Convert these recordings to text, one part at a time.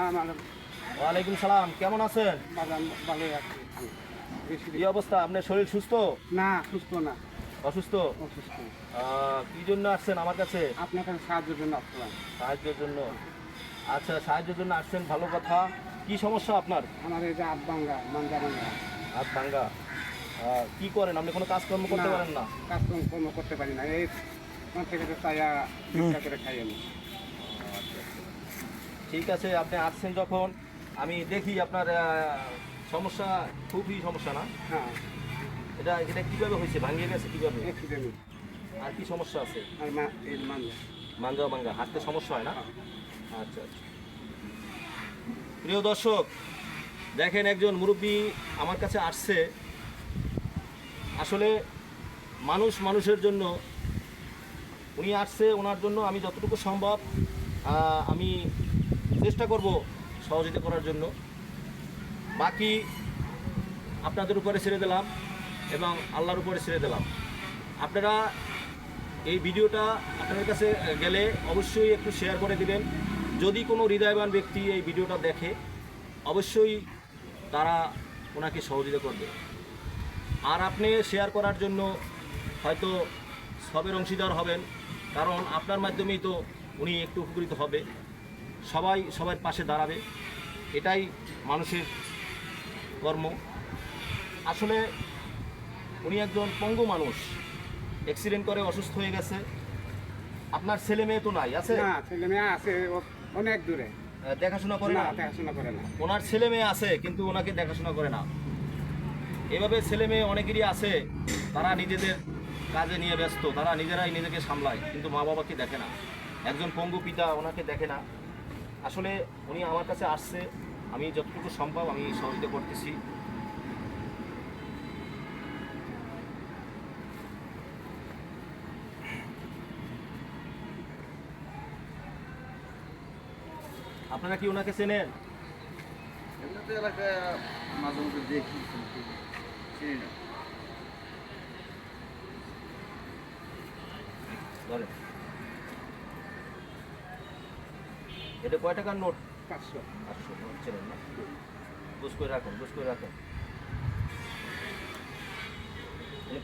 ওয়ালাইকুম সালাম, কেমন আছেন? ভালোই আছি। কি অবস্থা? আপনার শরীর সুস্থ? না, সুস্থ না, অসুস্থ? অসুস্থ। কি জন্য আসছেন আমার কাছে? আপনার কাছে সাহায্যের জন্য আসলাম। সাহায্যের জন্য? আচ্ছা, সাহায্যের জন্য আসছেন, ভালো কথা। কি সমস্যা আপনার? আমার এই যে হাত ভাঙ্গা, মাঞ্জা ভাঙ্গা। হাত ভাঙ্গা। কি করেন আপনি? কোনো কাজকর্ম করতে পারেন না? কাজকর্ম করতে পারি না, এই মাঠে ঘাটে চাইয়া ভিক্ষা করে খাই আমি। ঠিক আছে, আপনি আসছেন যখন, আমি দেখি আপনার সমস্যা, খুবই সমস্যা না? হ্যাঁ, এটা এটা কীভাবে হয়েছে? ভাঙিয়ে গেছে কীভাবে? অ্যাক্সিডেন্ট। আর কি সমস্যা আছে? আর এই মাঞ্জা। মাঞ্জা ভাঙ্গা, হাঁটতে সমস্যা হয় না? আচ্ছা আচ্ছা। প্রিয় দর্শক, দেখেন একজন মুরব্বী আমার কাছে আসছে। আসলে মানুষ মানুষের জন্য উনি আসছে, ওনার জন্য আমি যতটুকু সম্ভব আমি চেষ্টা করব সহযোগিতা করার জন্য। বাকি আপনাদের উপরে ছেড়ে দিলাম এবং আল্লাহর উপরে ছেড়ে দিলাম। আপনারা এই ভিডিওটা আপনাদের কাছে গেলে অবশ্যই একটু শেয়ার করে দিবেন। যদি কোনো হৃদয়বান ব্যক্তি এই ভিডিওটা দেখে, অবশ্যই তারা ওনাকে সহযোগিতা করবে। আর আপনি শেয়ার করার জন্য হয়তো সবের অংশীদার হবেন, কারণ আপনার মাধ্যমেই তো উনি একটু উপকৃত হবে। সবাই সবার পাশে দাঁড়াবে, এটাই মানুষের কর্ম। আসলে উনি একজন পঙ্গু মানুষ, অ্যাক্সিডেন্ট করে অসুস্থ হয়ে গেছে। আপনার ছেলে মেয়ে তো নাই? আছে? না, ছেলে মেয়ে আছে অনেক দূরে। দেখাশোনা করে না? দেখাশোনা করে না। ওনার ছেলে মেয়ে আছে কিন্তু ওনাকে দেখাশোনা করে না। এভাবে ছেলে মেয়ে অনেকেরই আছে, তারা নিজেদের কাজে নিয়ে ব্যস্ত, তারা নিজেরাই নিজেকে সামলায়, কিন্তু মা বাবাকে দেখে না। একজন পঙ্গু পিতা ওনাকে দেখে না। আসলে উনি আমার কাছে আসছে, আমি যতটুকু সম্ভব আমি সহযোগিতা করতেছি। আপনারা কি ওনাকে চেনেন? এমনিতে এলাকায় মাঝে মধ্যে দেখি, কিন্তু চিনি না। ধরেন, এটা কয় টাকার নোট? 500। 500 নোট চেনেন না? বুঝ করে রাখুন, বুঝ করে রাখুন।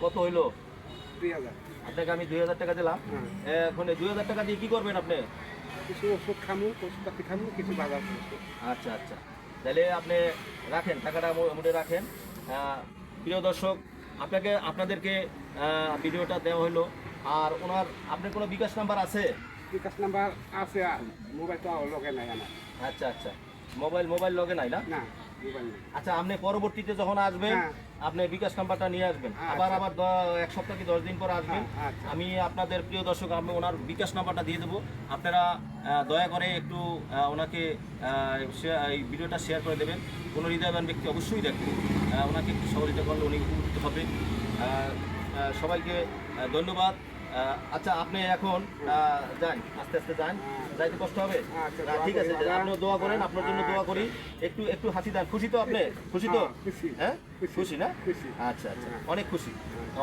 কত হইলো? 2000। আপনাকে আমি 2000 টাকা দিলাম। এখন এই 2000 টাকা দিয়ে কি করবেন আপনি? কিছু ওষুধ খামু, ওষুধপাতি খামু, কিছু বাজার করবো। আচ্ছা আচ্ছা, তাহলে আপনি রাখেন, টাকাটা মোটে রাখেন। প্রিয় দর্শক, আপনাদেরকে ভিডিওটা দেওয়া হলো। আর ওনার, আপনার কোনো বিকাশ নাম্বার আছে? বিকাশ নাম্বার আছে, আর মোবাইল তো লগে নাই আমার। আচ্ছা আচ্ছা, মোবাইল লগে নাই না? না, মোবাইল নেই। আচ্ছা, আপনি পরবর্তীতে যখন আসবেন আপনি বিকাশ নাম্বারটা নিয়ে আসবেন। আবার 1 সপ্তাহ কি 10 দিন পর আসবেন। আমি আপনাদের প্রিয় দর্শক, আমি ওনার বিকাশ নাম্বারটা দিয়ে দেবো। আপনারা দয়া করে একটু ওনাকে এই ভিডিওটা শেয়ার করে দেবেন। কোনো হৃদয়বান ব্যক্তি অবশ্যই দেখবে, ওনাকে একটু সহযোগিতা করলে উনি উপকৃত হবে। সবাইকে ধন্যবাদ। আচ্ছা, আপনি এখন যান, আস্তে আস্তে যান, যাইতে কষ্ট হবে। ঠিক আছে, আপনিও দোয়া করেন, আপনার জন্য দোয়া করি। একটু একটু হাসি দেন। খুশি তো আপনি? খুশি তো? হ্যাঁ, খুশি না? আচ্ছা আচ্ছা, অনেক খুশি,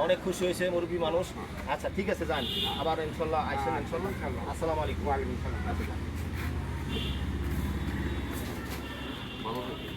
অনেক খুশি হয়েছে মুরব্বী মানুষ। আচ্ছা ঠিক আছে, যান, আবার ইনশাল্লাহ আইসেন ইনশাল্লাহ। আসসালামু আলাইকুম। ওয়ালাইকুম সালাম। আচ্ছা, যান। ভালো থাকবেন।